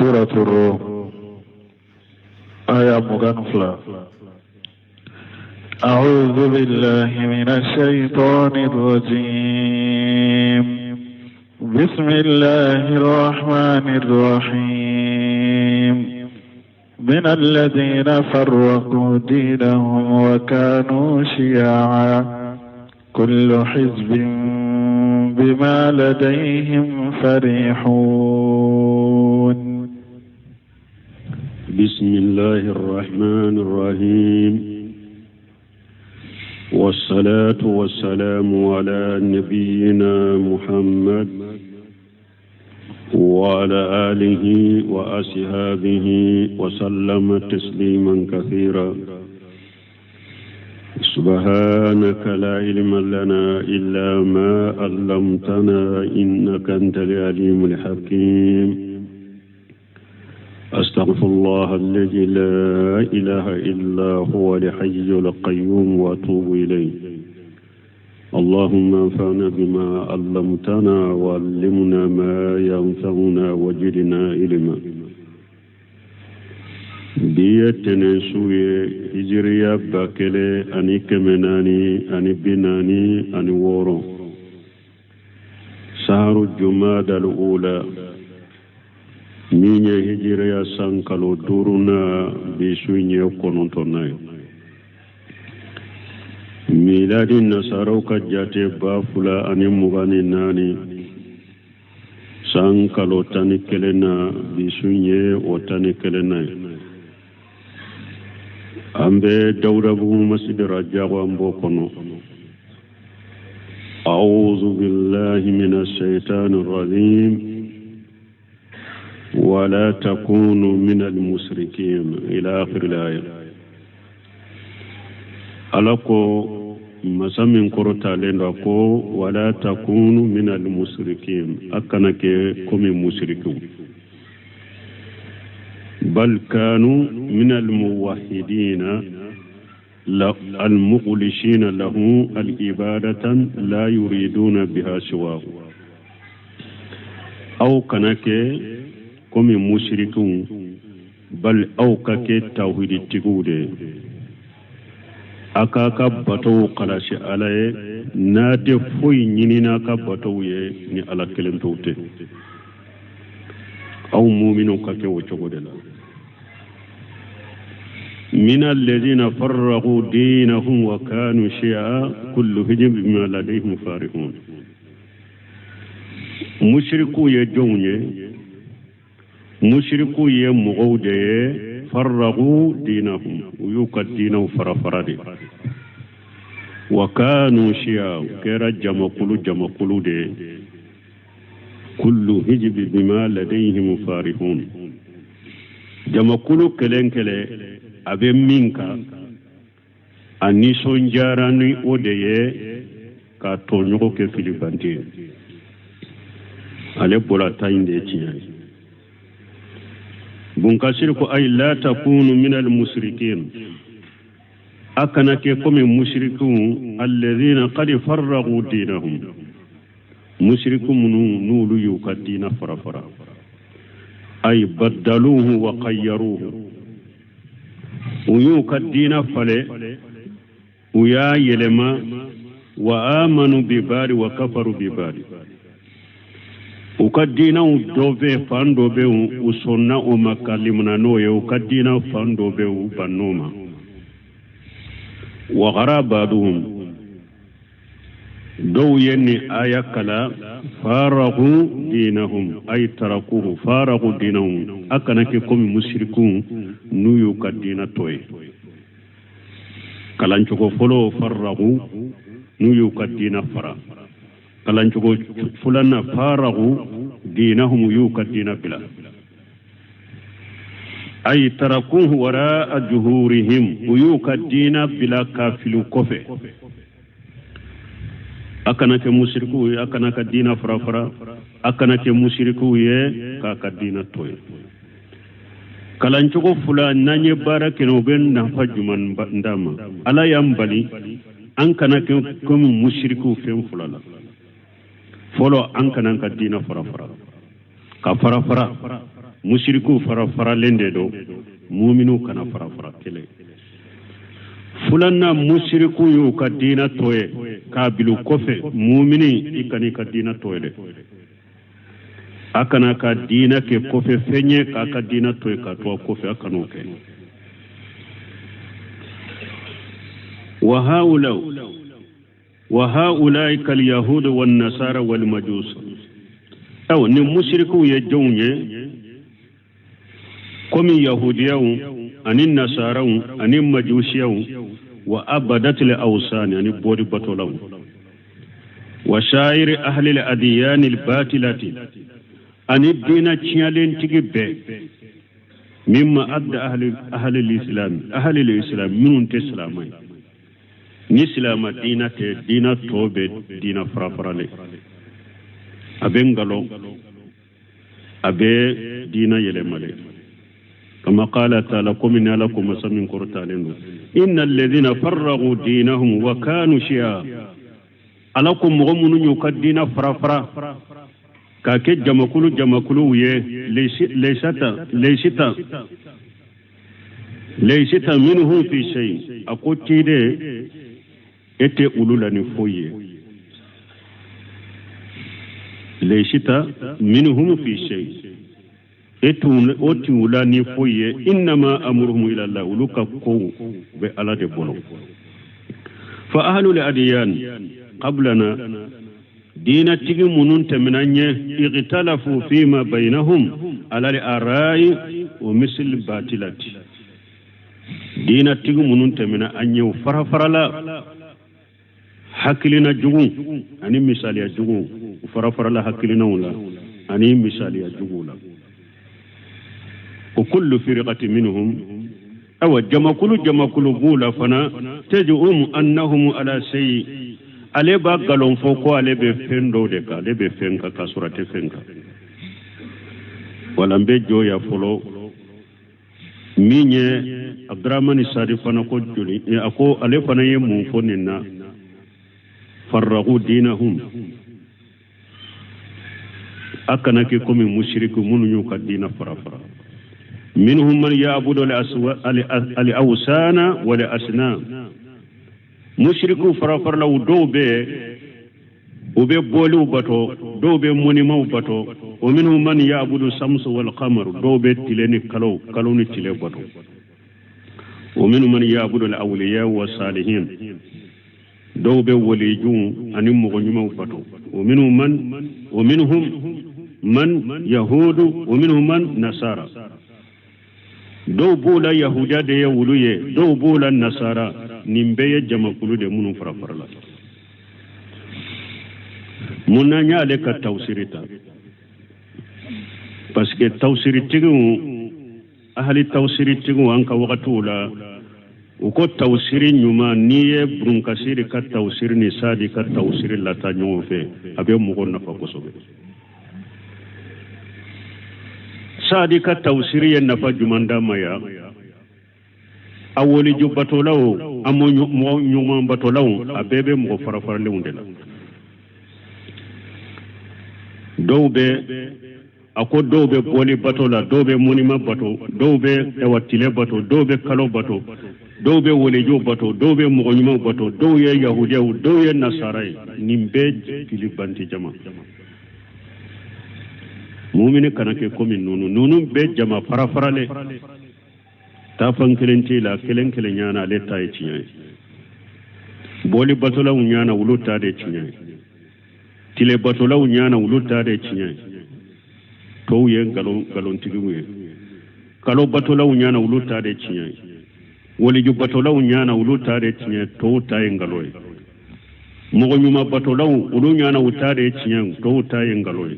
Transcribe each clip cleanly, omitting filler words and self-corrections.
سورة الروم آية مغنفلة. أعوذ بالله من الشيطان الرجيم. بسم الله الرحمن الرحيم. من الذين فرقوا دينهم وكانوا شيعا كل حزب بما لديهم فرحون. بسم الله الرحمن الرحيم. والصلاة والسلام على نبينا محمد وعلى آله وأصحابه وسلم تسليما كثيرا. سبحانك لا علم لنا إلا ما علمتنا إنك أنت العليم الحكيم. أستغفر الله الذي لا إله إلا هو الحي القيوم وأتوب إليه. اللهم انفعنا بما علمتنا وعلمنا ما ينفعنا وزدنا علما. بيتنا سوية هجرية باكلة أني كمناني أني بناني أني وورو شهر الجمادى الأولى مين هجرية سانكالو دورنا بسوية كونتوناي ميلاد النصارى كجاتي بافلا أني مغاني ناني سانكالو تاني كلنا بسوية وتاني كلنا أمبي دورة مسجد رجاء وأمبوكونو. أعوذ بالله من الشيطان الرجيم. ولا تكونوا من المشركين إلى آخر الآية. ألاكو مسامين كروتا لندكو ولا تكونوا من المشركين أكنك كم مشركون بل كانوا من الموحدين المخلصين له العبادة لا يريدون بها سواه. أو كنك كم مشركون بل أو كك توحيد التقود أكاك بطو قلاش عليه نادي فوي نينينا كبطو ني على كلم توتي أو مؤمنون كك وتقود لا. من الذين فرقوا دينهم وكانوا شيعا كل حزب بما لديهم فرحون. مشركوا يجوني مشركوا يمغودي فرقوا دينهم ويوكا دينهم فرفرادي وكانوا شيعا كرا جمقلو دي كل حزب بما لديهم فرحون. جمقلو كلين abe minka ani sonjarani odeye ka tonyogo ke filibanti ale bola tainde tiyan bunkasir ko ay la takunu min al mushrikin akana ke comme mushrikun alladhina qad farraqu dinahum mushrikun nulu yukadina farafara ay baddaluhu wa qayyaruhu ويوك الدين فلي ويا يلما وآمنوا بباري وكفروا بباري وكدينا ودوبي فاندوبي وصنع ومكالمنا نوية وكدينا فاندوبي وبنوما وغرى بعضهم دو يني آية كلا فارغوا دينهم أي تركوه فارغوا دينهم أكنكم مشركون نيو كدينا توي كلانشوكو فلو فارغوا نيو كدينا فرا كلانشوكو فلنا فارغوا دينهم يو كدينا بلا أي تركوه وراء جهورهم ويو كدينا بلا كافلو كوفي أكنك مشركو أكنك دينا فرا أكنك مشركو كدينا توي kalancogo fula nanye bara keno ben na fajuman ndama ala yambali an kana ke comme mushriku fen fulala folo an kana ka dina fara fara ka fara fara mushriku fara lende do mu'minu kana fara kele fulanna mushriku yu ka dina toye kabilu kofe mu'mini ikani ka dina toye de akana ka dina ke kofe fenye ka dina toye ka to kofe akano ke وهؤلاء كاليهود والنصارى والمجوس أو نمشركوا يجوني كم يهوديون أن النصارى أن المجوسيون وأبدت الأوثان يعني بوري بطولون وشاعر أهل الأديان الباطلة أن الدين تشيالين تجيب مما أدى أهل الإسلام من تسلامين ni silama dina te dina tobe dina farafarale abe ngalo abe dina yelemale kama qala ta'ala qumna lakum masamin qurtalinu innal ladhina farraghu dinahum wa kanu shi'a alakum mu'minun yukaddina farafara ka ke jamakulu ye leysita minhu fi shay akotide ete ulula ni foye leishita minhum fi shay etu oti ula ni foye inma amruhum ila Allah uluka ko be ala de bolo fa ahlul adiyan qablana dina tigi munun teminanye igtalafu fima bainahum ala al-ara'i wa misl batilati dina tigi munun temina anyu farafarala hakilina jugu ani misali ya jugu farafarala hakilina wala ani misali ya jugu la وكل فرقة منهم أو جمكلو بولا فنا تجؤم أنهم على شيء ale ba galon foko ale be fendo de ka ale be fenka ka surate fenka wala mbe joya folo minye abdurrahman sarifana ko juli ako ale fana ye mun fonina farragu dinahum akana ke komi mushriku munu nyuka dina farafara minhum man ya'budu al-awsana wa al-asnam mushriku farafar la dobe ube bolu bato dobe monima bato o minhum man ya'budu samsu wal qamar dobe tileni kalo ni tile bato o minhum man ya'budu al awliya wa salihin dobe waliju ani mo nyuma bato o minhum man yahudu o minhum man nasara do bula yahuda de yawuluye do bula nasara nimbe jamakulu de munu farafarla munanya le ka tawsirita parce que tawsiritigu ahli tawsiritigu anka wakatu la uko tawsiri nyuma niye brunkasiri ka tawsiri ni sadi ka tawsiri la ta nyofe abe mugo nafa kosobe sadi ka tawsiri ya nafa jumanda maya awoli jubatolaw amo nyuma batolaw abebe mo farafarle undela dowbe ako dowbe boli batola dowbe monima bato dowbe ewatile bato dowbe kalo bato dowbe wolejo bato dowbe mo nyuma bato dowye yahudiya dowye nasarai nimbe filibanti jama mu'mini kanake komi nunu be jama farafarale ta fankelenti la kelenkele nyana leta e tinyai boli batola unyana uluta de tinyai tile batola unyana uluta de tinyai to ye galon tiguye kalo batola unyana uluta de tinyai woli ju batola unyana uluta de tinyai to ta ye ngaloy mogo nyuma batola ulunyana uluta de tinyai to ta ye ngaloy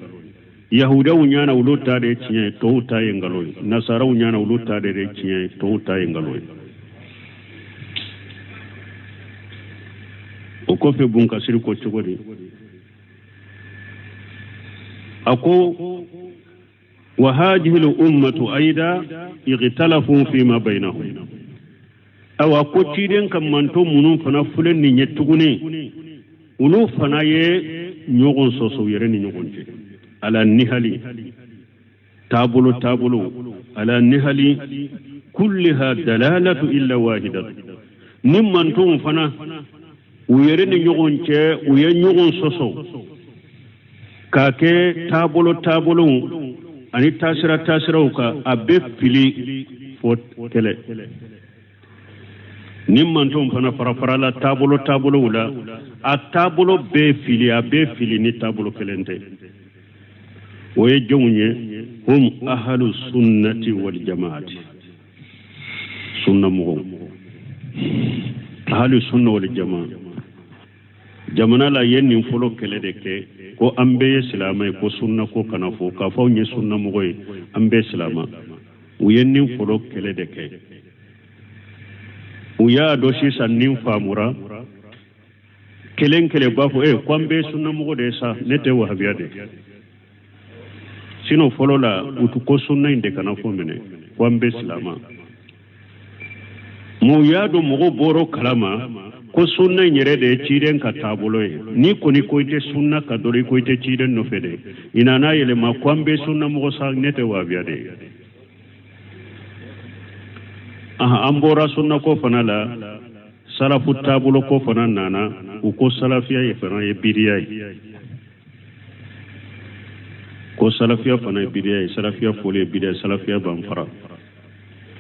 yahuda unyana uluta de tinyai to ta ye ngaloy nasara unyana uluta de tinyai to ta ye ngaloy o ko fe bunka sir ko chogodi ako wa hadhihi al-ummatu aida ightalafu fima bainahum aw ako tiden kam manto munun fana fulen ni nyetugune ulu fana ye nyogon soso yere ni nyogonte ala nihali تابلو على النهل كلها دلالة إلا واحدة نمان تون فنا ويرن يغون چه وين يغون سوسو كاكي تابلو أني تاسرة وكا أبي فيلي فوت كله نمان تون فنا فرافرالا تابلو لا التابلو بي فيلي ني تابلو كلنته ويجوني هم أهل السنة والجماعة سنة مغم أهل السنة والجماعة جمعنا لا ين فلو كلدك كو أمبي سلامة كو سنة كو كنافو كافو ني سنة مغوي أمبي سلامة وين فلو كلدك ويا دوشي سنين فامورا كلين كلي بافو كو أمبي سنة مغو ديسا نتي وحبيادي sino folo la utuko sunna inde kana fo mene wambe islama mu yado mugo boro kalama ko sunna nyere de ciren ka tabulo ni ko ni ko ite sunna ka dori ko ite ciren no fede inana yele ma kwambe sunna mugo sa nete wa biade ambora sunna ko fanala salafu tabulo ko fanana uko salafiya ye fana ye biriya ko salafiya fana bidiya salafiya fole bidiya salafiya banfara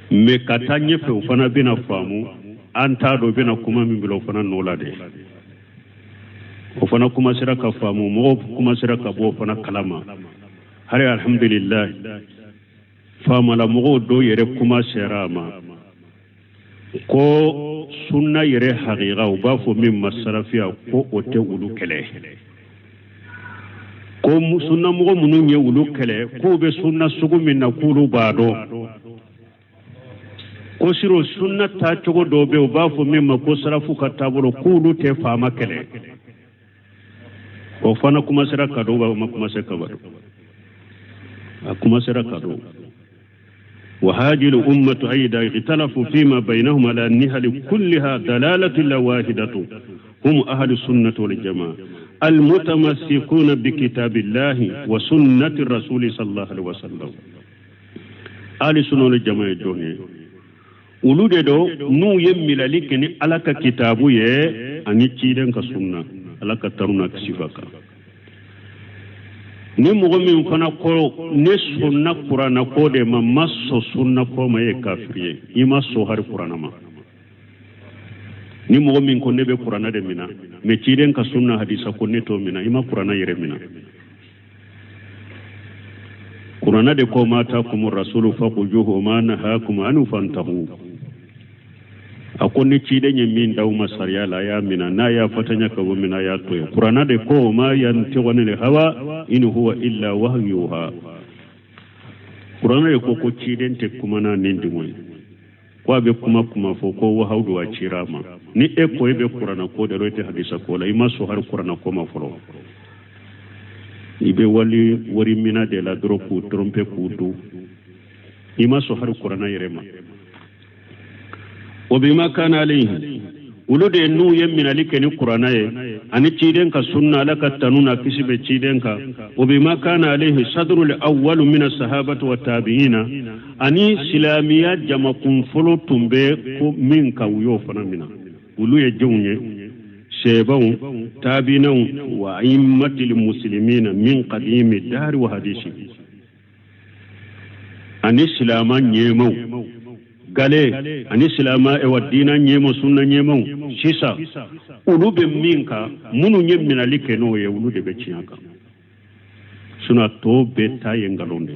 me katanye fe fana bina famu anta do bina kuma min bilo fana nola de o fana kuma sira ka famu mo kuma sira ka bo fana kalama hari alhamdulillah fama la mo do yere kuma sirama ko sunna yere haqiqa o ba fo min masalafiya ko o te ulu kele ko sunna mugo munu nye ulu kele ko be sunna sugu min na kulu bado ko siro sunna ta chogo do be ba fo min ma ko sarafu ka tabulo kulu te fama kele o fana kuma sira ka do ba ma kuma se ka ba kuma sira ka do wa hadhihi al-ummatu ayda ikhtalafu fima bainahum ala an-nihal kullaha dalalatu la wahidatu hum ahlu sunnah wal jamaa المتمسكون بكتاب الله وسنة الرسول صلى الله عليه وسلم آل سنة الجماعة جوني ولود دو نو يميل لكني على كتابه أني تيرن كسنة على كترنا كسيفك ni mogo min fana ko ne sunna qur'ana ko de ma maso sunna ko ma e kafiriye ima so har qur'ana ma ni mogo min ko ne be qur'ana de mina me ciiden ka sunna hadisa ko ne to mina ima qur'ana yere mina qur'ana de ko mata kum rasulu faqujuhu ma nahakum anu fantahu akonni ciiden min daw masariya la ya mina na ya fatanya ka go mina ya to qur'ana de ko ma yanti wonil hawa in huwa illa wahyuha qur'ana de ko ciiden te kuma na nindi moy ko be kuma fo ko wa hawdu wa cirama ni e ko be qur'ana ko de roite hadisa ko la ima so har qur'ana ko ma folo ibe wali wari mina de la dropu trompe kudu ima so har qur'ana yerema o bima kana alayhi ulude nu yemmina likeni qur'ana ye ani ciden ka sunna la ka tanuna kisibe ciden ka o bima kana alayhi sadrul awwal min as-sahabati wa tabi'ina ani silamiya jamakun folo tumbe ko min ka wuyo fana mina ulu ye jewnye shebaw tabi'ina wa a'immatil muslimina min qadimi dar wa hadisi ani silama nyemaw gale ani silama e wadina nyemo sunna nyemo sisa ulu be minka munu nyemmina likeno ye ulu de be chiaka suna to be taye ngalonde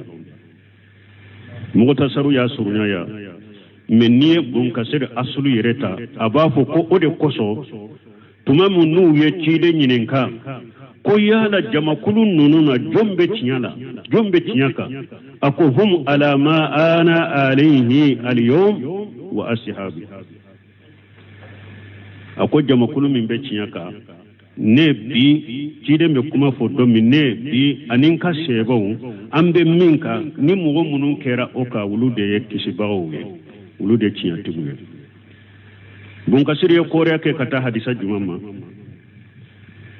mugo tasaru ya surunya ya mennie bun kasir asulu yereta abafo ko ode koso tumamu nu ye chide nyinenka ko yala jamakulun nununa jombe chinyaka ako hum ala ma ana alayhi al-yawm wa ashabi ako jamakulun min be chinyaka ne bi chide me kuma fo domi ne bi aninka shebon ambe minka ni mugo munun kera oka wulude yekisibawo wulude chinyatibu bun kasiriye kore ke kata hadisa jumama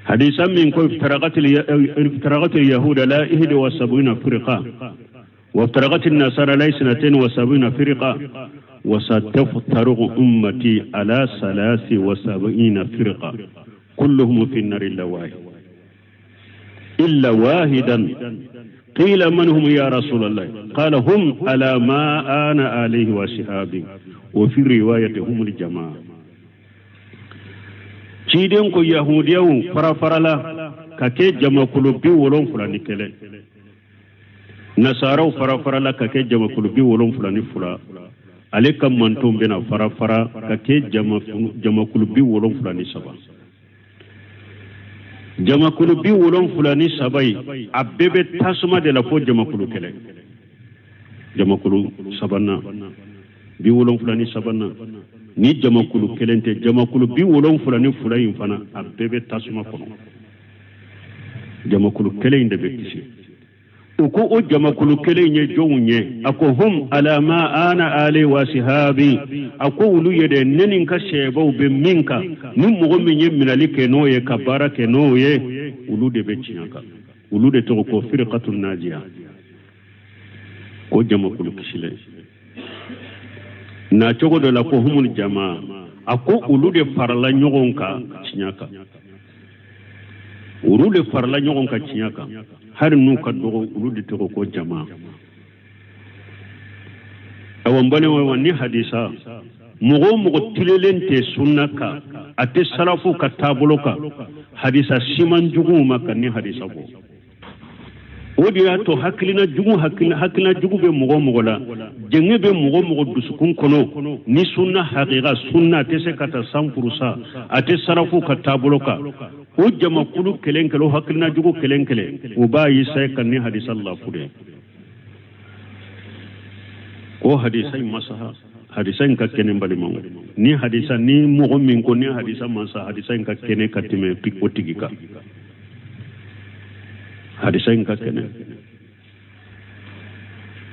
حديثا من كيف افترقت اليهود لا 71 فرقة وافترقت النصارى على 72 فرقة وستفترق أمتي على 73 فرقة كلهم في النار إلا واحدا قيل من هم يا رسول الله قال هم على ما أنا عليه وصحابي وفي رواية هم الجماعة تيدين كو يهوديو فرافرلا كاكي جمع كلوبي ولون فلاني كله نصارو فرافرلا كاكي جمع كلوبي ولون فلاني فلا عليك منتم بنا فرافرا كاكي جمع كلوبي ولون فلاني سبا jamakulu bi wolon fulani sabai abebe tasuma de la fo jamakulu kele jamakulu sabanna bi wolon fulani sabanna ni jamakulu kelente jamakulu bi wolon fulani fulayin fana abebe tasuma kono jamakulu kele inde be kisi uko o jamakulu kele nye jonye ako hum ala ma ana ali wa sihabi ako ulu yede nenin ka sheba be minka ni mugo minye minali keno ye kabara keno ye ulu de be chinyaka ulu de to ko firqatun najiya ko jamakulu kisile na chogo de la ko humul jamaa ako ulu de farla nyogonka chinyaka ulu de farla nyogonka chinyaka har nu ka dogo ulu de to ko jamaa awan bane wani hadisa mugo tilelente sunnaka ate salafu ka tabuluka hadisa siman jugu maka ni hadisa ko odi ya to hakilina jugu be mugo la jenge be mugo dusukun kono ni sunna haqiqa sunna te se kata 100% ate salafu ka tabuluka o jama kulu kelenkelo hakilina jugu kelenkele o ba yi sai kan ni hadisa Allah fude ko hadisai masaha hadisa ka kene mbali mango ni hadisa ni mugo min ko ni hadisa masa hadisa ka kene katime pikotigika hadisa ka kene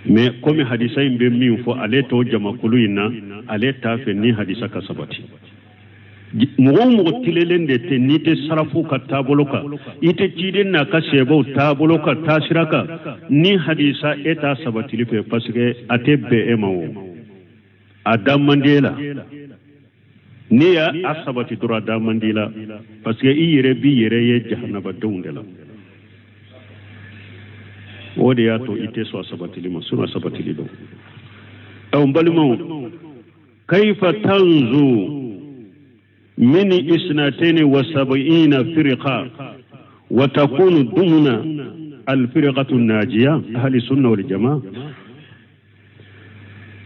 mais comme hadisa be min fo ale to jama kulu ina ale ta fe ni hadisa ka sabati mugo tilelende te ni te sarafu ka taboloka ite ciden na ka sebo taboloka tasiraka ni hadisa eta sabati life parce que ate be emawo Adam Mandela ni ya asabati dura Adam Mandela parce que iyere bi yere ye jahannaba dawndela wodi ya to ite so asabati lima suna asabati lido aw balimo kayfa tanzu min 72 firqa wa takunu dumna al-firqatu an-najiyah ahli sunna wal jamaa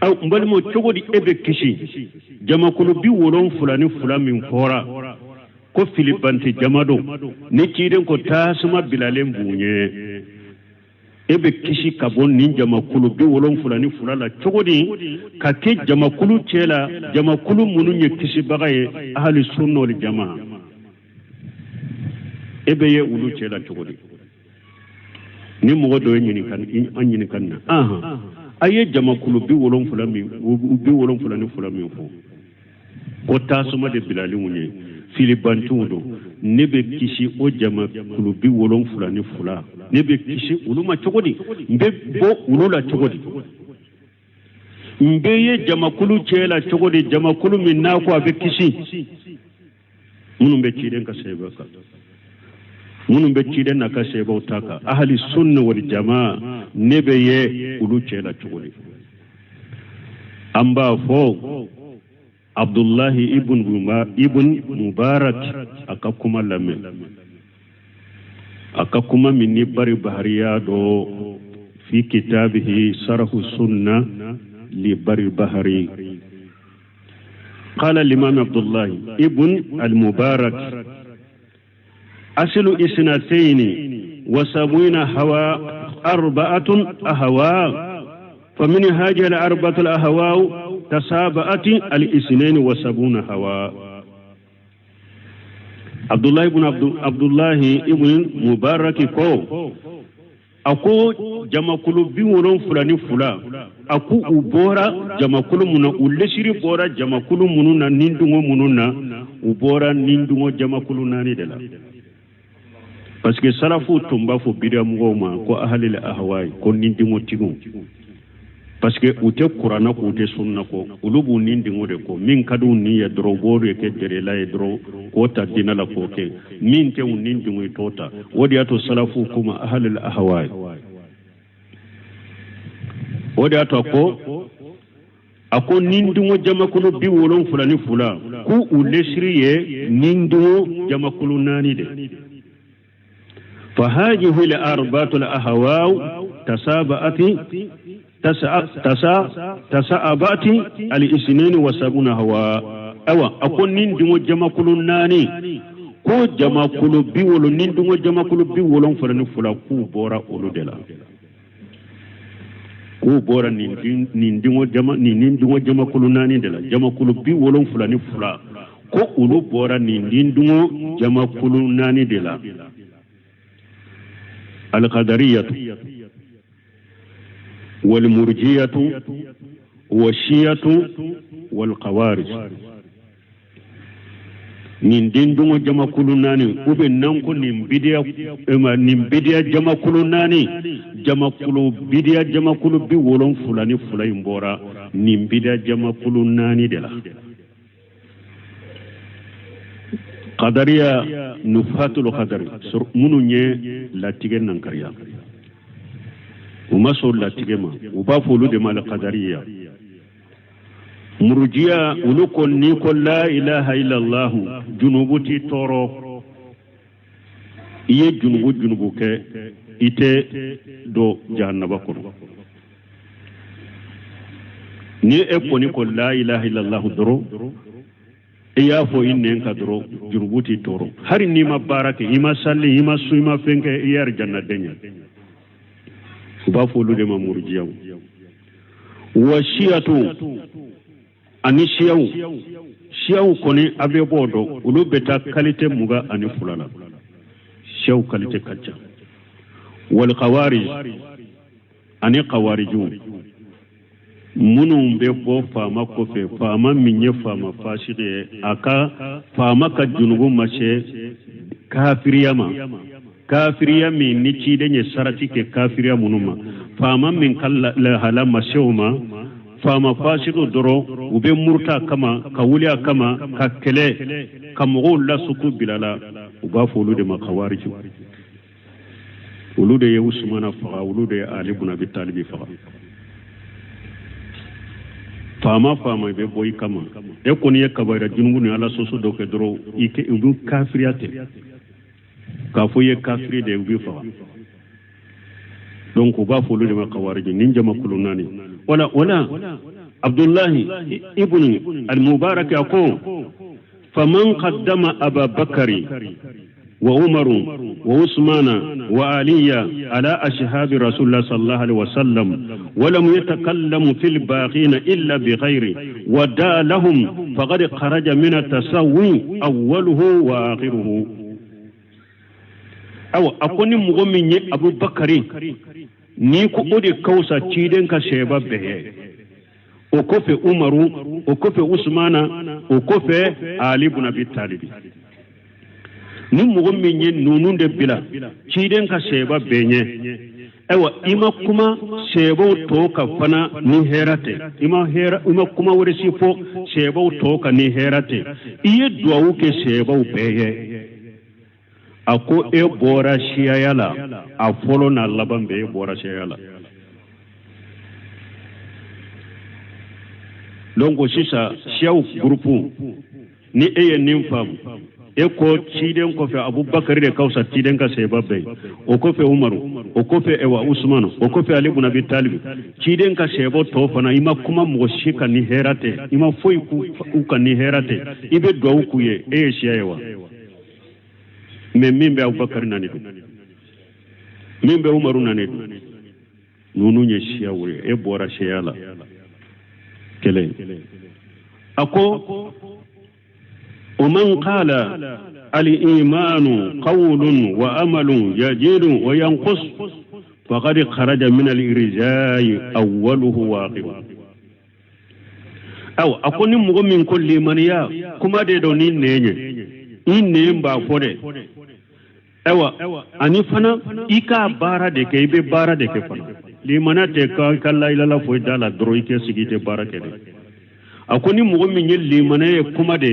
aw mbalmo cogodi ebe kishi jamakulu bi wolon fulani fulamin fora ko filibanti jamado ne kiden ko tasuma bilalen bunye ebe kishi kabon nin jamakulu bi wolon fulani fulala cogodi ka ke jamakulu cela jamakulu munu nye kishi bagaye ahli sunna wal jamaa ebe ye ulu cela cogodi ni mogo do nyini kan na aha aye jamakulu bi wolon fulani fo ko tasuma de bilali munye filibantudo nebe kishi o jamakulu bi wolon fulani fula nebe kishi uluma chogodi mbe bo ulula chogodi mbe ye jamakulu chela chogodi jamakulu minna ko abe kishi munum be chiden ka sebaka munum be chiden na ka seba utaka ahli sunna wal jamaa nebe ye ulu chela chogodi amba fo Abdullahi ibn Mubarak akakuma lame akakuma minni bari bahariya do fi kitabihi sharhu sunna li bari bahari قال الإمام عبد الله ابن المبارك أصل 72 هوى 4 أهواء فمن هذه 4 الأهواء تسابأت 72 هواء عبد الله ابن مبارك كو أكو جماكلو بيورون فلاني فلا أكو أبورا جماكلو منا ولسيري بورا جماكلو منونا نندو منونا أبورا نندو جماكلو ناني دلا parce que salafu tumba fo bidia mugoma ko ahlil ahwai ko nindingo tigu parce que ute qur'ana ko ute sunna ko ulubu nindingo de ko min kadu ni ya drobo re ke dere la dro ko ta dina la ko ke min te nindingo tota wodi ato salafu kuma ahlil ahwai wodi ato ko ako nindingo jamakulu bi wolon fulani fula ku uleshriye nindingo jamakulu nani de فهذه الأربعة الأهواء تسابت الاثنين وسبعون هواء أو أكون نندم جمع كل ناني كو جمع كل بيول نندم جمع كل بيول فرن فلا كو بورا أولو دلا كو بورا نندم جمع كل ناني دلا جمع كل بيول فرن فلا كو أولو بورا نندم جمع كل ناني دلا القدرية والمرجية والشيعة والقوارج نندندو جما كلناني وبنانكو نمبديا جما كلناني جما كلو بديا جما كلو بي ولون فلاني فلان بورا نمبديا جما كلناني دلا قدرية نفات القدر منو ني لا تيجي نانكريا وما سول لا تيجي ما وبافولو دي مال قدرية مرجيا ولكن نيكو لا إله إلا الله جنوبتي تورو إيه جنوبو كي إتي دو جهنم كنو ني إكو نيكو لا إله إلا الله درو iya fo innen ka doro jurbuti toro hari ni ma barake ima salli ima su ima fenke iyar janna denya ba fo lu de ma murjiyaw wa shiyatu ani shiyaw koni abe bodo ulu beta kalite muga ani fulala shiyaw kalite kacca wal qawarij ani qawarijun munun be bo fama kofe fama minye fama fashide aka fama ka junubu mace kafiriya min ni ci denye sarati ke kafiriya munuma fama min kala hala masheuma fama fashido doro ube murta kama ka wuliya kama ka kele ka mugul la suku bilala uba fulu de makawariju ulude ye usmana fa ulude ali ibn abi talib fa fama be boy kama e koni ye kabara junubu ni ala soso do ke doro ike ubu kafiriyate ka fo ye kafiri de ubu fa donc ba fo lu de makawariji ninja makulunani wala abdullah ibn al-mubarak yaqul faman qaddama aba bakari وعمر وعثمان وعلي على أصحاب رسول الله صلى الله عليه وسلم ولم يتكلم في الباقين إلا بخير ودعا لهم فقد خرج من التسوي أوله وآخره أو أكون مؤمن أبو بكر نيكو أودي كوسا تشيدن كشيبا به وكوفي عمر وكوفي عثمان وكوفي علي بن أبي طالب ni mugo minye nunun de bila ciden ka sheba benye ewa ima kuma sheba to ka fana ni herate ima kuma wore sifo sheba to ka ni herate iye duwa ke sheba beye ako e bora shiyala a folo na laban be bora shiyala longo sisa shiau grupu ni eye nimfam eko ciden ko fe abubakar de kausa ciden ka sai babbe o ko fe umaru o ko fe ewa usman o ko fe ali ibn abi talib ciden ka sai bo to fana ima kuma mo shika ni herate ima foi ku ka ni herate ibe do ku ye e shiyawa mimbe abubakar nani do mimbe umaru nani do nunu nye shiyawure e bora shiyala kele ako ومن قال الإيمان قول وأمل يزيد وينقص فقد خرج من الإرجاء أوله واقع أو أكون مؤمن كل من يا كما دونين نيني إن نيم بافوري ewa ani fana ika bara de ke ibe bara de ke fana limana te ka kala ila la foi dala dro ike sigite bara ke de akoni mugo min yel limana e kuma de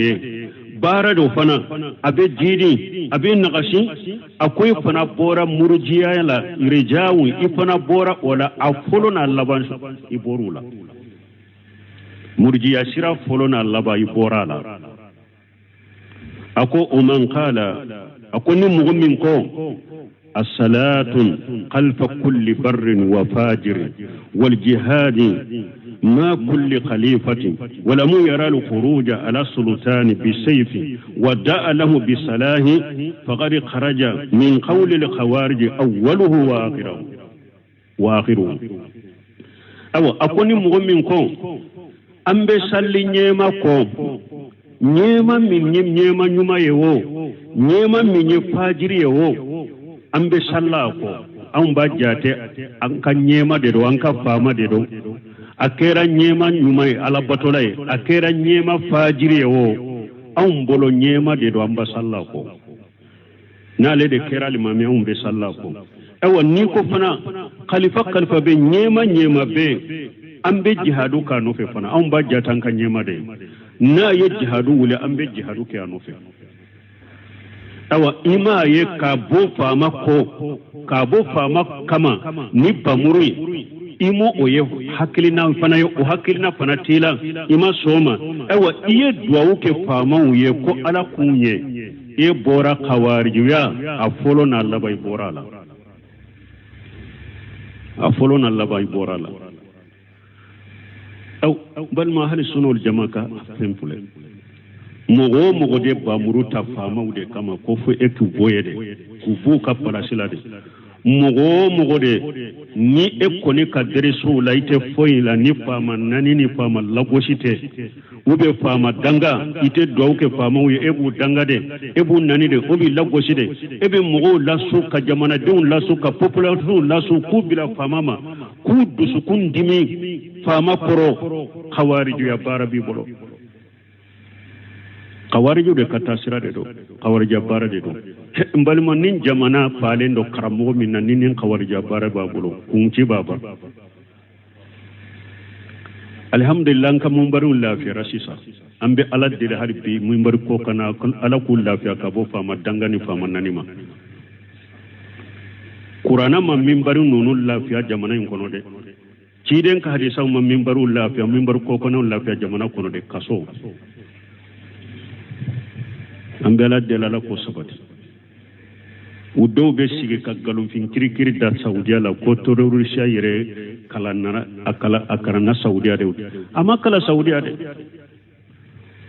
bara do fana abe jidi abe nagashi akoy fana bora murjiya la rijawu ifana bora wala afolo na laban iborula murjiya sira folo na laba ibora la ako man qala akoni mugo min ko الصلاة خلف كل بر وفاجر والجهاد ما كل خليفة ولم يرى الخروج على السلطان بالسيف وداء له بصلاه فقد خرج من قول الخوارج أوله وآخره أو أكون مؤمنكم أم بسالي نيما كوم نيما من نيما نيما يو نيما من فاجر يو an be sallah ko an ba jate an kan nyema de do an ka fama de do akera nyema nyumai ala batolai akera nyema fajiri wo an bolo nyema de do an ba sallah ko na le de kera limami an be sallah ko ewa ni ko fana khalifa be nyema be an be jihadu ka no fe fana an ba jata an kan nyema de na ye jihadu wala an be jihadu ke no fe awa ima ye ka bo fama kama ni bamuri imo oye hakilina fana yo hakilina fana tila ima soma awa iye duwawu ke fama uye ko ala kunye e bora khawarjiya afolo na labai borala aw bal ma hal sunul jamaka simple mogo de bamuru ta fama de kama ko fu etu boyede ku bu ka palasila de mogo de ni ekoni ka deresu laite foila ni fama nani ni fama lagosite ube fama danga ite dowke fama wi ebu danga de ebu nani de obi lagosite ebe mogo lasu ka jamana de lasu ka population lasu ku bila fama ma ku dusu kun dimi fama poro khawariju ya barabi bolo kawariju de katasira de do kawarija bara de do mbalma nin jamana falen do karamo min nin kawarija bara ba bulo kunci baba alhamdulillah kam mun baru lafiya rasisa ambe ala de harbi mun bar ko kana ala ku lafiya ka bo fama dangani fama nanima qur'ana ma min baru nunu lafiya jamana in kono de ciden ka hadisa ma min baru lafiya min bar ko kana lafiya jamana kono de kaso ambela delala ko sabati udo be sigi ka galum fin kiri da saudiya la ko to russia yere kala nana akara na saudiya de ama kala saudiya de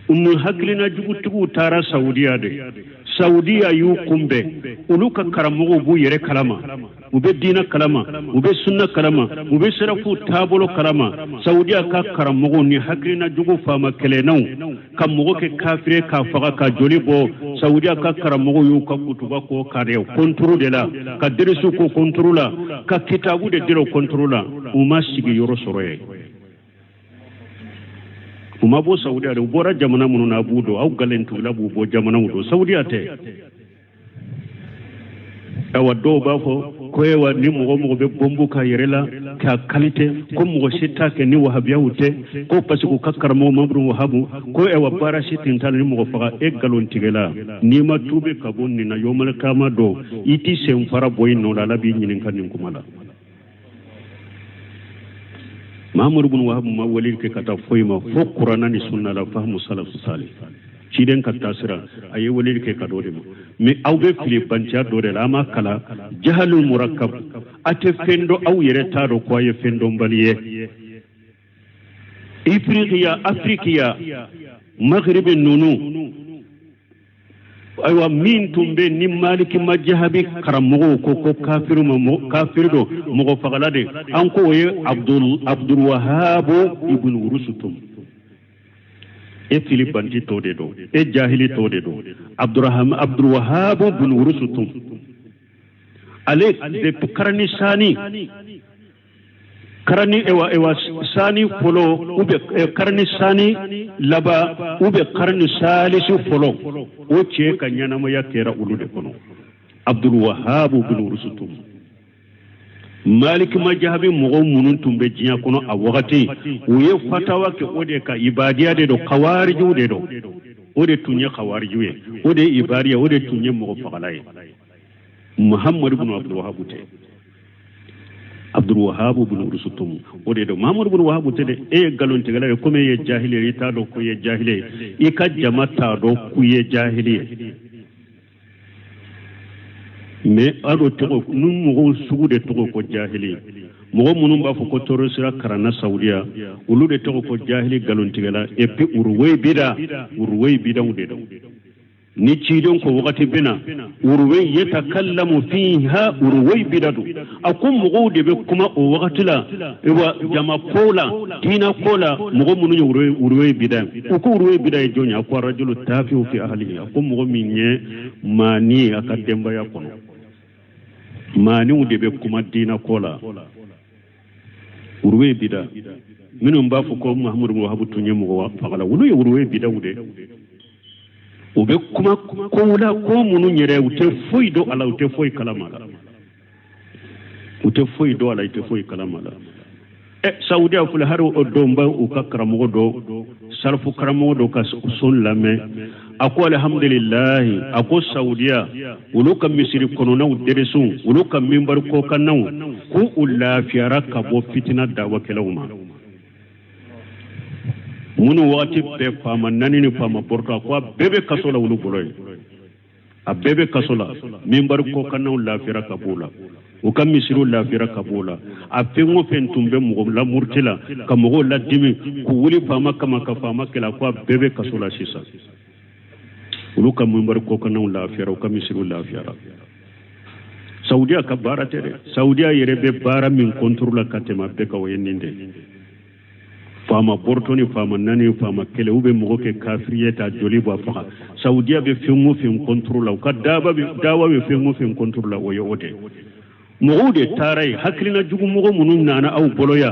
ummu haklina jugutugu tara saudiya yu kumbe uluka karamugo bu yere kalama ube dina kalama ube sunna kalama ube sarafu tabolo kalama saudiya ka karamugo ni haklina jugu fama kelenaw kam mugo ke kafire ka faga ka joli bo saudiya ka karamugo yu ka kutuba ko kare control de la ka deresu ko controla ka kitabu de dero controla uma sigi yoro soroye uma bo saudiya de bora jamana mun na budo au galentu la bo jamana mudo saudiya te awa do ba fo ko ewa ni mo be bombu ka yerela ka kalite ko mo shita ke ni wahabiya ute ko pasiku kakkar mo mabru wahabu ko ewa bara shitin tan ni mo faga e galon tigela ni ma tube kabon ni na yomal kama do iti sem fara boy no la labi nyinin kan nin kumala Mahmud ibn Wahab ma walil ke kata foyma fo Qur'ana ni sunna la fahmu salaf salih ciden ka tasira ayi walil ke kado de mi awbe fili bantia do de la ma kala jahalul murakkab ate fendo aw yere taro ko ye fendo mbaliye afrikiya maghrib nunu aywa min tumbe ni maliki majhabi karamugo ko kafiru do mo fagalade an ko ye abdul wahhab ibn rustum e philip banti to de do e jahili to de do abdul wahhab ibn rustum ale de karani ewa sani folo ube karni sani laba ube karni salisu folo o ce kanyana mo yakera ulude kono عبد الوهاب بن رستم مالك ما جهب مغمون تنبجيا كنو أوغتي ويفتوى كأودي كإبادية دو خوارجو دو ودي تنيا خوارجو ودي إبادية ودي تنيا مغفغلاي محمد بن عبد الوهاب تي عبد الوهاب بن رستم ودي دو محمد بن وهاب تي قالون تغلا كومي يجاهلي ريتا دو كو يجاهلي إكا جماتا دو كو يجاهلي mais ado togo num mo sugu de togo ko jahili mo munum ba ko toro sira karana saudiya ulu de togo ko jahili galon tigala e pe urway bida ude do ni ci don ko wakati bina urway yatakallamu fiha urway bidadu akum mo de be kuma o wakati la e wa jama kola tina kola mo munun urway bida ko urway bida e jonya ko rajulu tafiu fi ahlihi akum mo minye mani akademba ya kono mani de be kuma dina kola urwe bida minum ba ko mahmud mo habu tunye mo fagala wulu urwe bida wude o be kuma ko wala ko munu nyere ute foido ala ute foi kalamala ute foido ala ute foi kalamala saudiya fula haro o domba o kakramo do sarfu karamo do ka sun lame ako alhamdulillah ako saudiya uluka misiri kono na uderesu uluka mimbar ko kanaw ku ulla fiara ka bo fitina da wakelawma munu wati be fama nanini fama porto ko bebe kasola ulu boloy a bebe kasola mimbar ko kanaw la fiara ka bola o kam misiru la fiara ka bola a pengo pentumbe mo la murtila ka mo la dimi ku wuli fama kama ka fama kala ko bebe kasola sisa uluka mimbar ko kana la fiara o kamisiru la fiara saudiya ka bara tere saudiya yere be bara min contrôle katema be ka wayende fama bortoni fama nani fama kele ube mo ke kafriyeta joli ba fa saudiya be fengo fen contrôle ka dawa be fengo fen contrôle o yote mo de taray haklina jugu mo munun nana aw boloya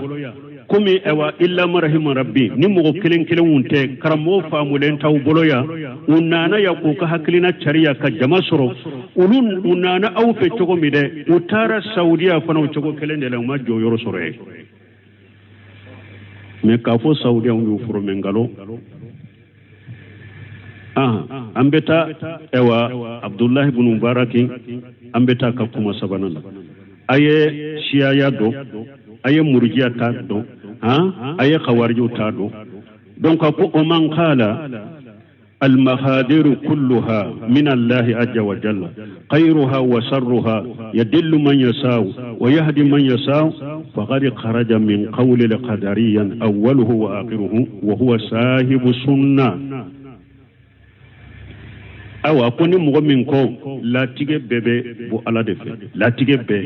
komi ewa illa marahima rabbi ni mo kelen wunte karamo famulen taw boloya unana ya ko ka haklina chariya ka jama soro ulun unana aw fe togo mi de utara saudiya fana togo kelen de la ma jo yoro soro e me ka fo saudiya ndu furo mengalo ambeta ewa abdullah ibn mubarak ambeta ka kuma sabanana aye shiya ya do aye murjiya ta do aye khawariju ta do donc ko man qala al mahadir kulluha min Allah azza wa jalla khayruha wa sharruha yadillu man yasau wa yahdi man yasau faqad kharaja min qawli al qadariyan awwaluhu wa akhiruhu wa huwa sahibu sunnah awa koni mo min ko la tige bebe bo ala de fe la tige be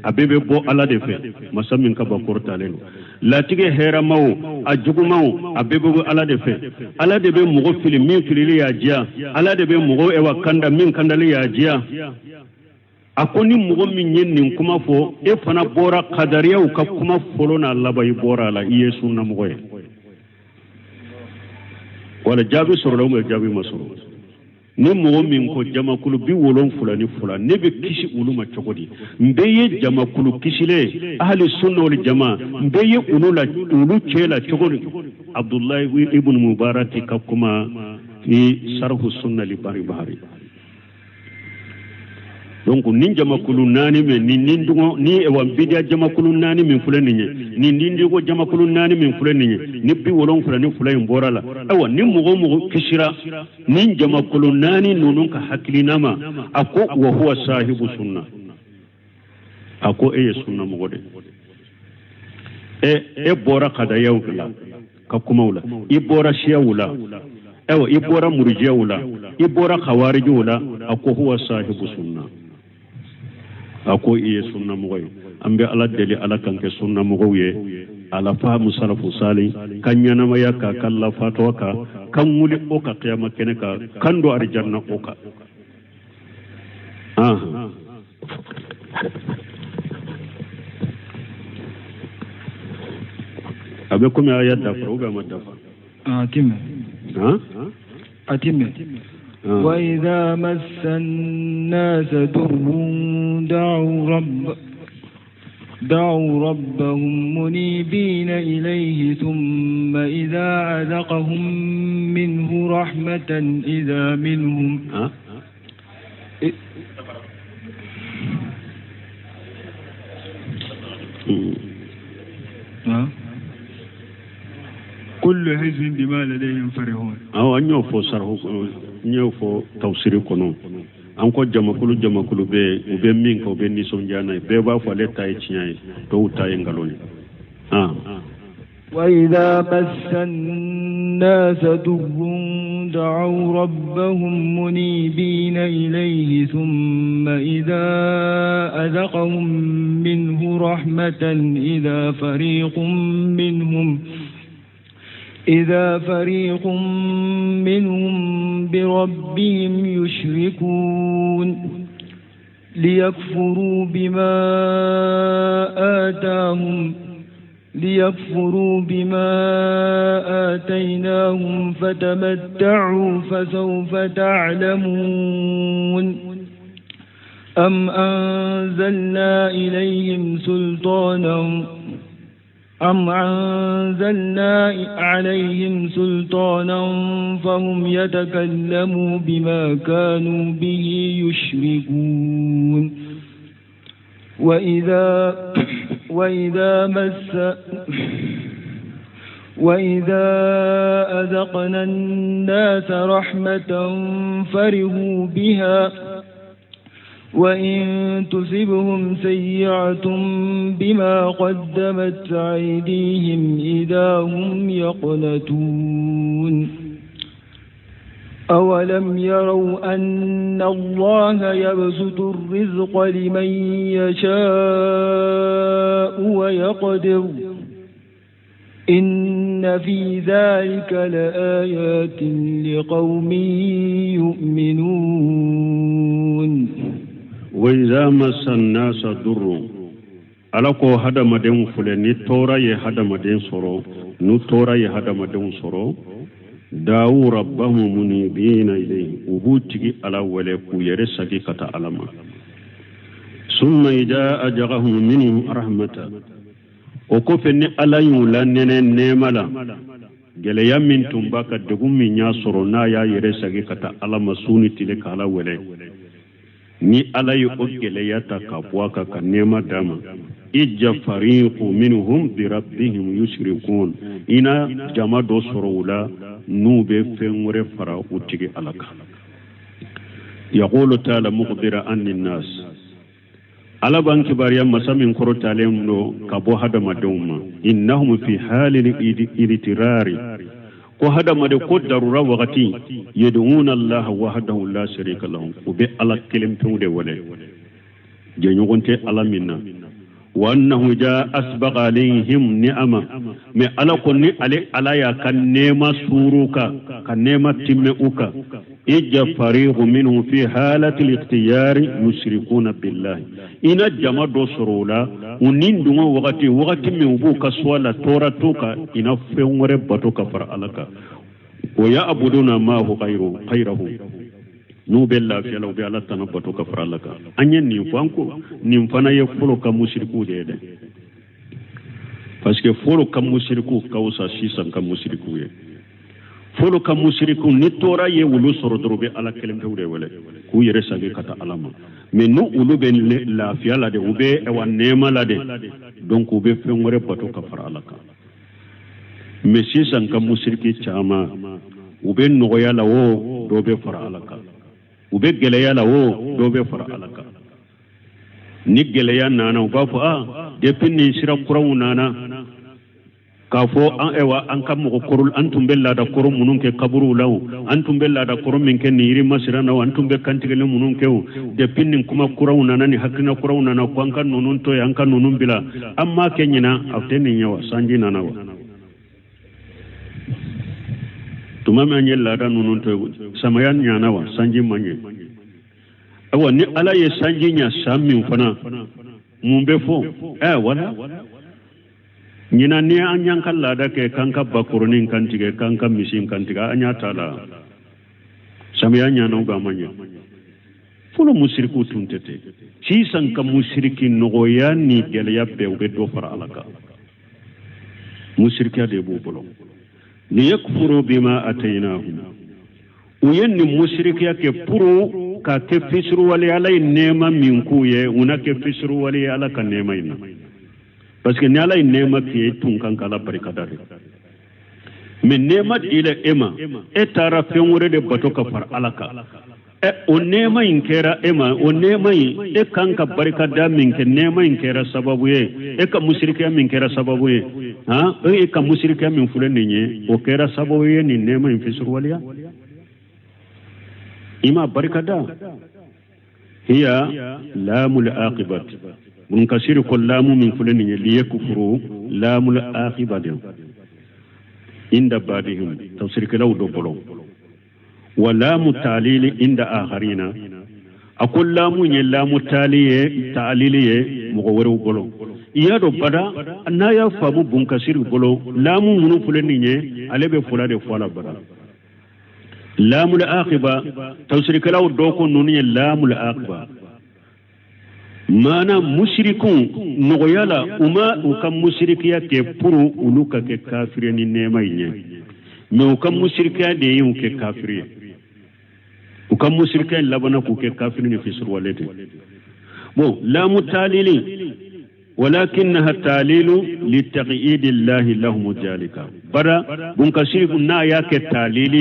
abebe bo ala de fe masamin ka ba kortalen la tige hera maw ajugumaw abebe bo ala de fe ala de be mo fili min fili ya jia ala de be mo e wa kanda min kandali ya jia akoni mo min nyen kuma fo e fana bora qadariya ka kuma folo na Allah bay bora la yesu na mo wala jabi soro mo jabi masoro ni mo min ko jamakulu bi wolon fulani fula ne be kisi uluma chokodi mbeye jamakulu kisile ahli sunna wal jamaa mbeye ulu chela chokodi abdullah ibn mubarak ka kuma fi sharh sunna li bari donc nin jamakulu nani men ni nindungo ni e wan bidia jamakulu nani min fulani ni nindigo jamakulu nani min fulani ni bi wolon fulani fulani borala awa ni mugo kishira nin jamakulu nani nunun ka haklinama ako wa huwa sahibu sunna ako e sunna mugo de e bora kada yawla ka kuma wala i bora shiya wala awa i bora murjiya wala i bora khawarij wala ako huwa sahibu sunna ako iye sunna mogoy ambe ala deli ala kanke sunna mogoye ala fahamu salafu salih kanyana maya ka kala fatwa ka kan muli o ka qiyama keneka kando arjanna o ka abe kuma ayat da faro ga madafa atime وإذا مس الناس ضر دعوا ربهم منيبين إليه ثم إذا أذقهم منه رحمة إذا منهم كل حزب بما لديهم فرحون أو أن يوفو سره يوفو توسير كنون أنكو جمكلو be min ko be nison jana be ba fa leta e chiai to uta engaloni وإذا مس الناس ضر دعوا ربهم منيبين إليه ثم إذا أذقهم منه رحمة إذا فريق منهم بربهم يشركون ليكفروا بما آتيناهم فتمتعوا فسوف تعلمون أم أنزلنا عليهم سلطانا فهم يتكلموا بما كانوا به يشركون وإذا أذقنا الناس رحمة فرحوا بها وإن تصبهم سيئة بما قدمت أيديهم إذا هم يقنطون أولم يروا أن الله يبسط الرزق لمن يشاء ويقدر إن في ذلك لآيات لقوم يؤمنون وإذا مس الناس ضر alako hadamaden fule ni tora ye hadamaden soro nu tora ye hadamaden soro dawu rabbahum munibina ilayhi ubutigi ala wale ku yere sagi kata alama summa ida ajahum minhu rahmata o ko fenni alayu la nene nemala gele yamin tumbaka degum mi nya soro na ya yere sagi kata alama suni tile kala wale ni alayu o gele yata ka bwaka ka nema dama ijja fariqu minhum bi rabbihim yushrikun ina jama do sorowula nube fenwore fara utigi alaka yaqulu ta'ala mukhbira anni nas ala banki bariya masamin korotalem no kabo hada maduma innahum fi halil iritirari ko hada made ko darura waqti yad'una allah wahdahu la sharika lahu ube ala kelim tude wale je nyogonte ala minna وأنه جاء أسبق عليهم نعمة ما على كوني على يا كنيمة سوروكا كنيمة تمؤكا إجا فريق منهم في حالة الاختيار يشركون بالله إن الجماعة دوسرولا ونين دوما وقت ميوبوكا سوالا تورا توكا إن فيهم ربطوكا فرألكا ويعبدون ما هو خيره nubella fi law bi ala tanabatu kafralaka anyen ni fanko ni mfana ye folo ka mushriku de parce que folo ka mushriku kawsa shisan ka mushriku ye folo ka mushriku ni tora ye wulu soro drobe ala kelem tawde wala ku yere sage kata alama mais nu ulu ben la fi ala de ube e wan nema la de donc ube fengore batu kafralaka mais shisan ka mushriki chama ube no ya lawo dobe faralaka ube geleya la wo dobe fara alaka ni geleya nana ba fo depuis ni sira kuraw nana ka fo an ewa an kam ko korul antum bella da korum munun ke kaburu law antum bella da korum min ken yiri masira na antum be kantigele munun ke depuis ni kuma kuraw nana ni hakina kuraw nana ko an kan nunun to yan kan nunun bila amma kenyina afteni nyawa sanji nana wa tumama nyella da nunun to samayan nyana wa sanji manye awa ni ala ye sanji nya sammi fana mumbe fo wala nyina ni anyan kala da ke kanka bakuruni kantige kanka mishin kantiga anya tala samya nyana ga manya fulo musriku tuntete ci san ka musriki no ya ni gele yabbe be do fara alaka musrika de bu bolo li yakfuru bima atainahum uyenni musriki yake puru ka ke fisru wali alai nema min kuye una ke fisru wali ala ka nema ina parce que ni alai nema ki tun kan kala barikadare men nema ila ema etara fenwure de bato ka far alaka o nema inkera ema o nema e kanka barikada min ke nema inkera sababu ye e ka musriki min kera sababu ye ha e ka musriki min fulani nye o kera sababu ye ni nema in fisru waliya ima barikada hiya lamul aqibat mun kasiri ko lamu min fulani nye liyakfuru lamul aqibat inda badihim tafsir kalaw do bolo wala mutalili inda akharina akul lamu nye lamu taliliye mo woro bolo iya do bada na ya fabu bun kasiri bolo lamu mun fulani nye alebe fulade fola bada lamul aqiba tafsir kalaw do ko nuni lamul aqiba mana mushrikun nogoyala uma ukam mushrikiya ke puru uluka ke kafire ni nema yin me ukam mushrikiya de yin ke kafire ukam mushrikiya labana ku ke kafire ni fisur walete bon la mutalili ولكنها تعليل لتقييد الله لهم ذلك برا بنكسير نا ياك تعليل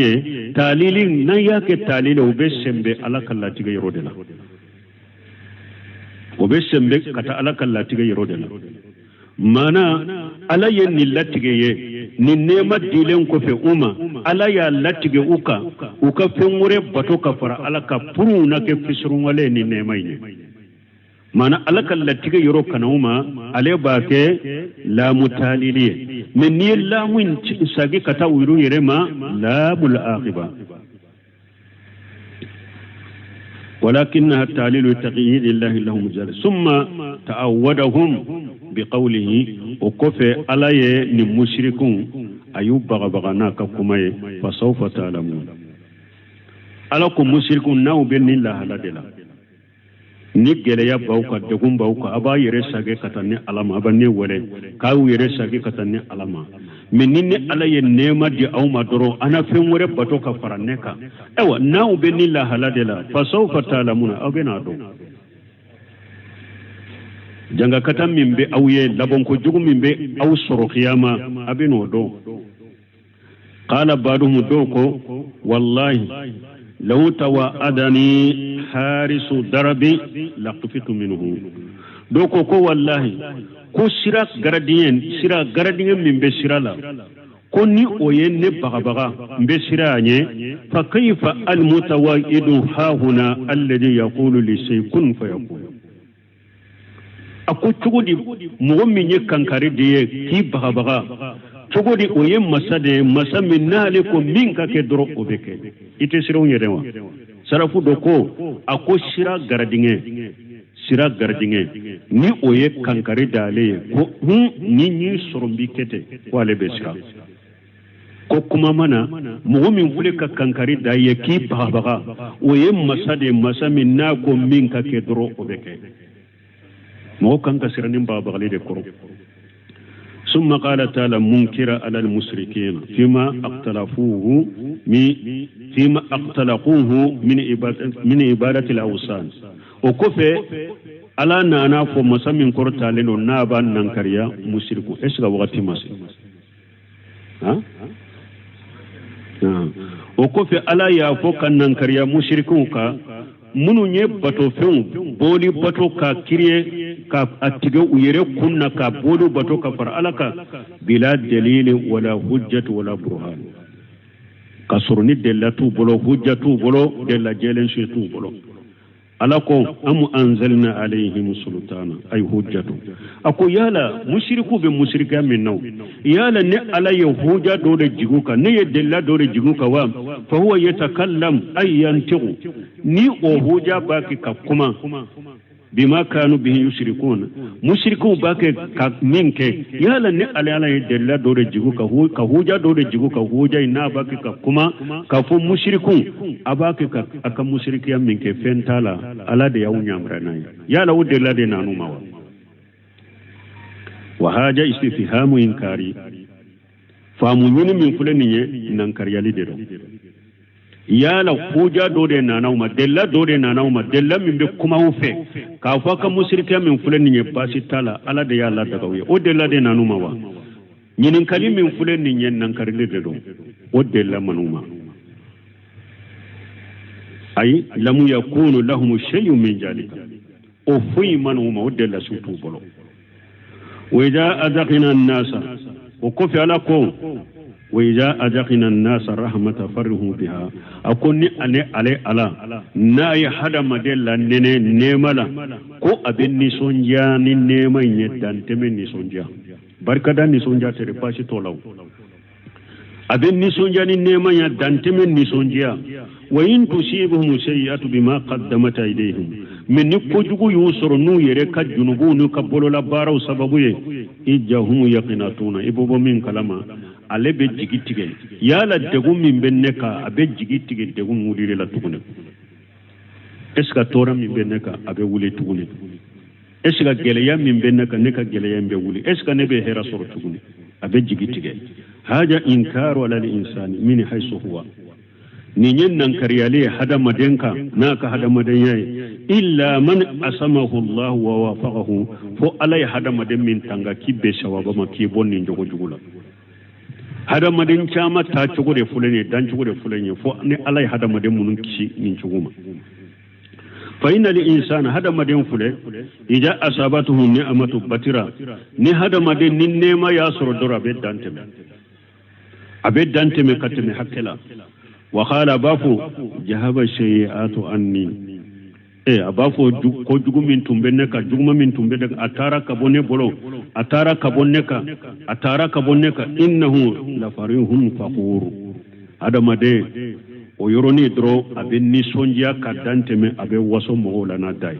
نا ياك تعليل وبسم على كلا تيجي رودنا وبسم كتا على كلا تيجي رودنا مانا على ين لاتيجي نينما ديلن كو في على يا لاتيجي اوكا في موري باتو كفر على كبرونا كفسرون ولا نينما mana alaka latiga yoro kanauma ale bake la mutaliliye men ni la mun sagi kata wiru yerema la bul aqiba ولكنها تعليل تقييد الله لهم جل ثم تعودهم بقوله وكفى علي للمشركون ايوب بغبغنا ككمي فسوف تعلمون alakum mushrikun naw ben الله لا دلا ni geleya bauka degum bauka aba yere sage katanni alama aba ne wore kaw yere sage katanni alama minni ala ye nema di awma doro ana fen wore bato ka faraneka ewa naw benni la haladela fa sawfa talamuna abena do janga katam mimbe awye labon ko jugum mimbe aw soro qiyama abeno do qala baduhum doko wallahi law tawaadani harisu darabi laqfitu minhu doko ko wallahi ko sira garadien min be sirala ko ni oyen ne bagabaga be siranye fa kayfa al mutawaidu ha huna alladhi yaqulu li shaykun fayakun ako tugudi mo min ye kankare de ki bagabaga tugudi oyen masa min nale ko min ka ke doro obeke ite siron yerewa sarafu doko ako sira garadinge ni oye kankari dale ko ni sorombi kete wale besira ko kuma mana mo min fule ka kankari da ye ki babaga oye masa min na ko min ka ke doro obeke mo kanka siranin babaga le de koro ثم قال تعالى منكرا على المشركين فيما اختلقوه من عبادة الأوثان وكفى على نانا فمسا من كرتا لنو نابا ننكريا مشركو اسغا وقت مسي وكفى على يافو كان ننكريا مشركو كا munu nye bato fen boli bato ka kiriye ka atige uyere kunna ka bolu bato ka far alaka bila dalili wala hujjat wala burhan kasurni delatu bolo hujjatu bolo della jelen shetu bolo alako am anzalna alayhim sultana ay hujjatu ako yala mushriku be mushrika minnaw yala ne ala yahuja dole jiguka ne della dole jiguka wa fa huwa yatakallam ay yantiqu ni o huja baki ka kuma بما كانوا به يشركون مشركون باك منك يا لن على على دلا دور جيغو كهوجا دور جيغو كهوجا إنا باك كما كفو مشركون أباك أك مشركيا منك فنتالا على دي أو نيامرنا يا لو دلا دي نانو ماوا وهذا استفهام إنكاري فامون من فلني ننكر يالي ديرو yala kuja dode nanauma della dode nanauma della min be kuma ufe ka fa ka musrika min fulani ne basi tala ala de yalla daga wi o della de nanuma wa nyinin kali min fulani nyen nan karle de do o della manuma ay lam yakunu lahum shay'un min jalika o fuy manuma o della sutu bolo wa idha adaqina an-nasa o kofi ala ko وإذا أذقنا الناس رحمة فرهم بها أكون علي على ناي حدا مدل نيملا كو أبني سونجاني نيما يدان تمني سونجا بركدا نسونجا ترباشي طولو أبني سونجاني نيما يدان تمني سونجا وإن تصيبهم سيئة بما قدمت أيديهم من نكوجو يوسر نو يركا جنوبو نكبولو لبارو سببوي إجاهم يقناتون إبوبو من كلامه ale be jigi tige yala degum min benneka abe jigi tige degum wulire la tugune eska tora min benneka abe wuli tugune eska geleya min benneka neka geleya be wuli eska ne be hera soro tugune abe jigi tige haja inkaru ala al insani min haythu huwa ni nyen nan kariyale hada madenka naka hada madenye illa man asamahu Allah wa wafaqahu fo alai hada maden min tanga kibbe shawaba ma kibonni jogo jugula hada madin chama ta chugo de fulani dan chugo de fulani fo ni alai hada madin munun kishi nin chuguma fa inna lil insana hada madin fule ija asabatuhu ni'matu batira ni hada madin nin nema ya soro dora be dante me katme hakela wa qala bafu jahaba shay'atu anni abafo ko jugumin tumbe neka juguma min tumbe daga atara kabone bolo atara kabone ka innahu la farihun faqur adama de o yoroni dro abe ni sonjia kadante me abe waso mola na dai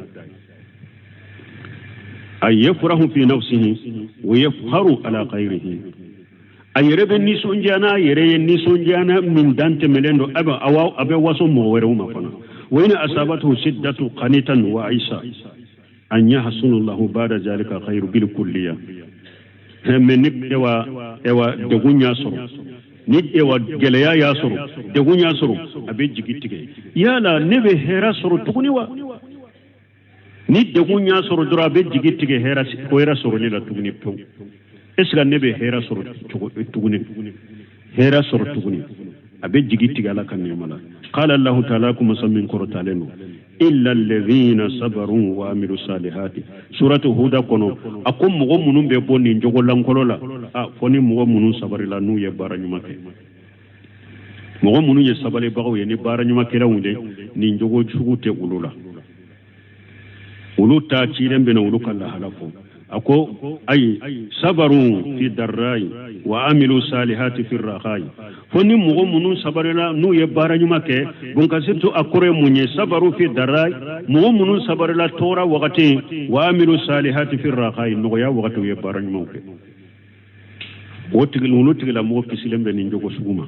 ay yafrahu fi nafsihi wa yafharu ala ghayrihi ay rebe ni sonjia na min dante melendo abe waso mo were uma fana وإن أصابته شدة قنيتا وعيسى أن يحسن الله بعد ذلك خير بالكلية من إوا دعون ياسر نيد إوا جليا ياسر دعون ياسر أبي جيتك يا لا نبي هرا سر تقولي نيد دعون ياسر درا أبي جيتك هرا سر نلا تقولي بتو إسلا نبي هرا سر تقولي أبي جيتك على كنيملا قال الله تعالى كما سمين كرتالنو إلا الذين صبروا وعملوا الصالحات سورة هود كونو أكم مغمون بيبوني نجوغو لانكولولا فوني مغمون صبر لا نو يبارا نيماك مغمون يصبر باغو يعني بارا نيماك لاوندي نجوغو جوغوتي أولولا أولو تاكيرن بنا أولو كالله حلفو أكو أي صبروا في الدراء وعملوا الصالحات في الرخاء فني مغمون صبر لا نو يبارا نيماك بونكاسيتو أكوري موني صبروا في الدراء مغمون صبر لا تورا وقتي وعملوا الصالحات في الرخاء نغيا وقتو يبارا نيماك wotigil tigila mo kisilen be nin jogo suguma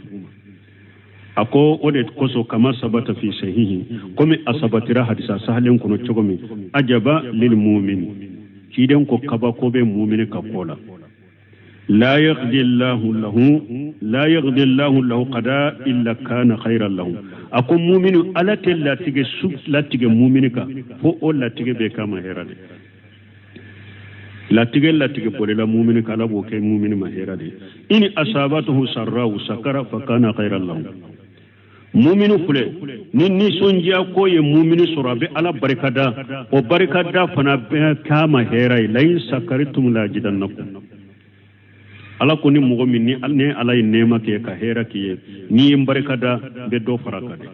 ako ode koso kama sabata fi sahihi komi asabatira hadisa sahalen kono chogomi ajaba lil mu'min kiden ko kaba ko be mu'min ka kola la yaghdi Allahu lahu qada illa kana khayran lahu ako mu'minu ala tella tige su la tige mu'min ka fo o la tige be kama herade la tige bole la mu'min ka la bo ke mu'min ma herade ini asabatuhu sarra'u sakara fa kana khayran lahu mu'minu fule ni sonja ko ye mu'minu surabe ala barikada o barikada fana be kama heray lay sakaritum la jidannakum ala ko ni mugo min ni ne ala nema ke ka hera ke ni barikada be do farakade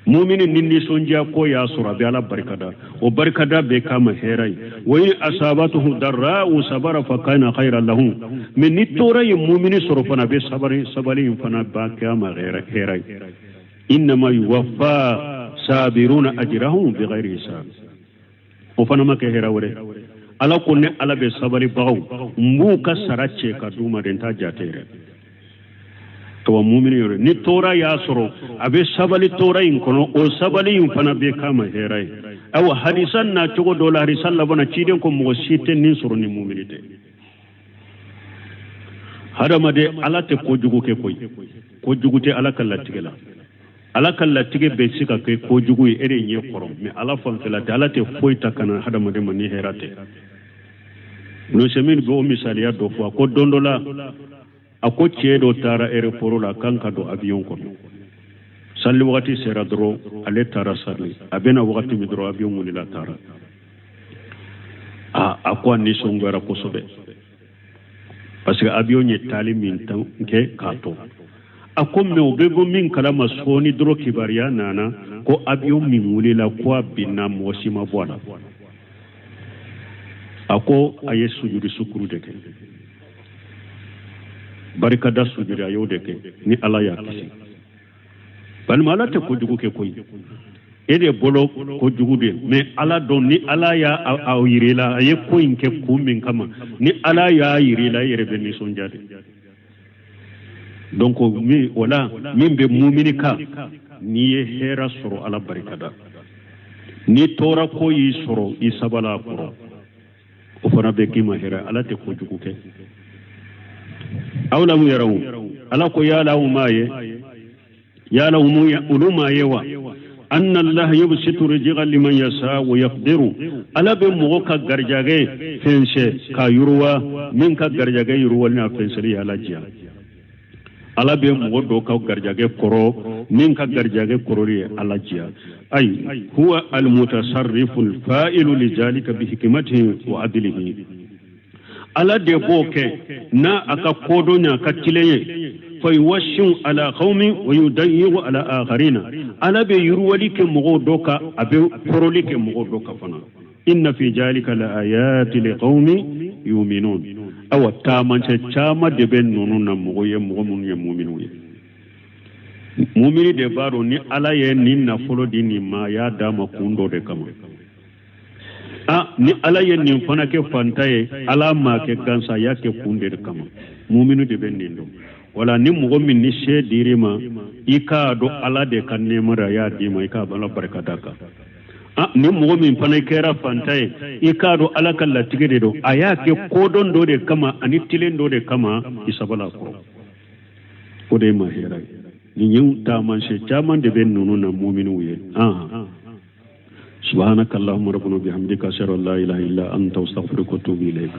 mu'minu ni sonja ko ya surabe ala barikada o barikada be kama heray wa in asabatuhu darra'u sabara fa kana khayran lahu min ni tora ye mu'minu surfana be sabari fana ba kama heray إنما يوفى صابرون أجرهم بغير حساب وفنا ما كهرا وري على كون على بسبب باو مبوكا سراتشي كدوما دنتا جاتير تو مؤمن يوري ني تورا ياسرو ابي سبالي تورا ينكونو او سبالي ينفنا بكما هراي او حديثا نا تشو دولا حديثا لبنا تشيدن كو مو سيتن ني سورو ني مؤمنيتي هذا ما دي على تكوجوكو كي كوجوكوتي على كلاتيلا ala kala tige be sika ke ko jugu ere nye korom me ala fantela te ala te foita kana hada mo de mani herate no semin go misaliya do fo ko dondola ako ciedo tara ere porola kanka do avion ko salli wakati sera dro ale tara salli abena wakati mi dro avion mo la tara akwa ni songara ko sobe parce que avion ni tali min tan ke kato akom me obego min kala masoni dro kibariya nana ko abiyo min wulila ko binna mosima bwana ako aye sujudi sukuru deke barika da sujudi ayo deke ni ala ya kisi ban mala te ko jugu ke koy ede bolo ko jugu de mais ala don ni ala ya awirila aye ko inke kumin kama ni ala ya yirila yere benni sonjade donc mi wala min be mu'mini ka ni ye hera soro ala barikada ni tora ko yi soro i sabala ko o fana be kima hera ala te ko jugu ke awla mu yaraw ala ko ya lawu maye ya lawu mu ya uluma yewa anna allah yubsitu rijqa liman yasha wa yaqdiru ala be mo ka garjage fense ka yurwa min ka garjage yurwa na fense ya lajiya ala be mo do ka garjage koro min ka garjage korori ala jiya ay huwa al mutasarrifu al fa'ilu li zalika bi hikmatihi wa adlihi ala de boke na aka kodonya ka tileye fa yuwashu ala qaumi wa yudayyu ala akharina ala be yurwali ke mo do ka abe koroli ke mo do ka fana inna fi zalika la ayati li qaumi yu'minun awa taman ce chama de ben nonu na mo ye mo mun ye mu'minu ye mu'mini de baro ni ala ye ni na folo di ni ma ya dama kundo de kama ni ala ye ni fana ke fantaye ala ma ke gansa ya ke kunde de kama mu'minu de ben nindo wala ni mo min ni she dirima ika do ala de kan ne mara ya di ma ika bala barakataka ni mo min fana kera fantaye ikado alaka la tigede do ayake kodon do de kama ani tilen do de kama isabala ko ode ma hera ni nyu ta man se chaman de ben nunu na mu'minu ye subhanakallahumma rabbana bihamdika ashhadu an la ilaha illa anta astaghfiruka wa atubu ilayk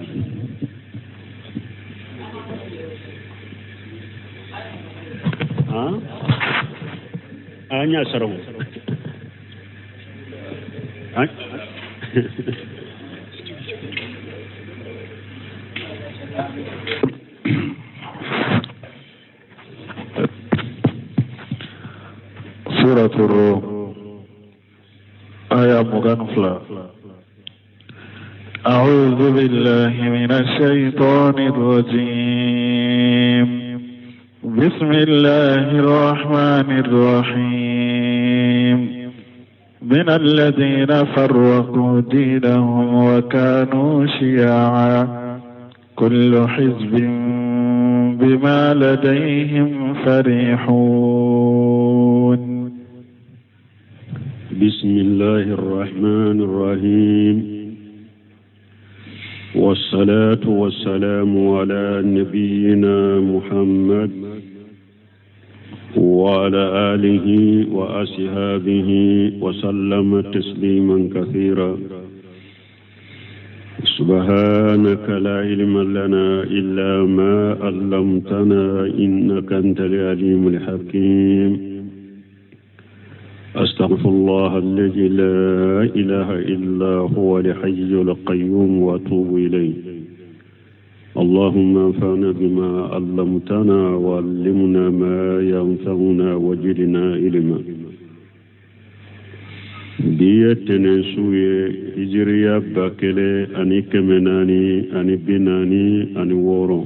anya saraw سورة الروم آية مغنفلة أعوذ بالله من الشيطان الرجيم بسم الله الرحمن الرحيم من الذين فرقوا دينهم وكانوا شيعا كل حزب بما لديهم فرحون بسم الله الرحمن الرحيم والصلاة والسلام على نبينا محمد وعلى آله وأصحابه وسلم تسليما كثيرا سبحانك لا علم لنا إلا ما علمتنا إنك أنت العليم الحكيم أستغفر الله الذي لا إله إلا هو الحي القيوم وأتوب إليه اللهم انفعنا بما علمتنا وعلمنا ما ينفعنا وزدنا علما بيتنا سوية هجرية باكلة أني كمناني أني بناني أني وورو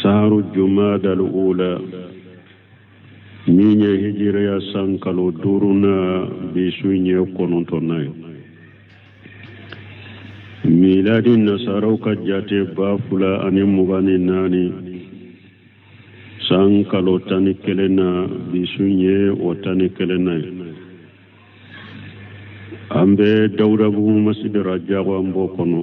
سهر الجماد الأولى مين هجرية سانكالو دورنا بسوية كونونتوناي ميلاد النصارى كجاتي بافلا أن مغاني ناني سانكالو تاني كلنا بسونيه وتاني كلنا أمبي دورة بو مسجد رجاء وامبو كنو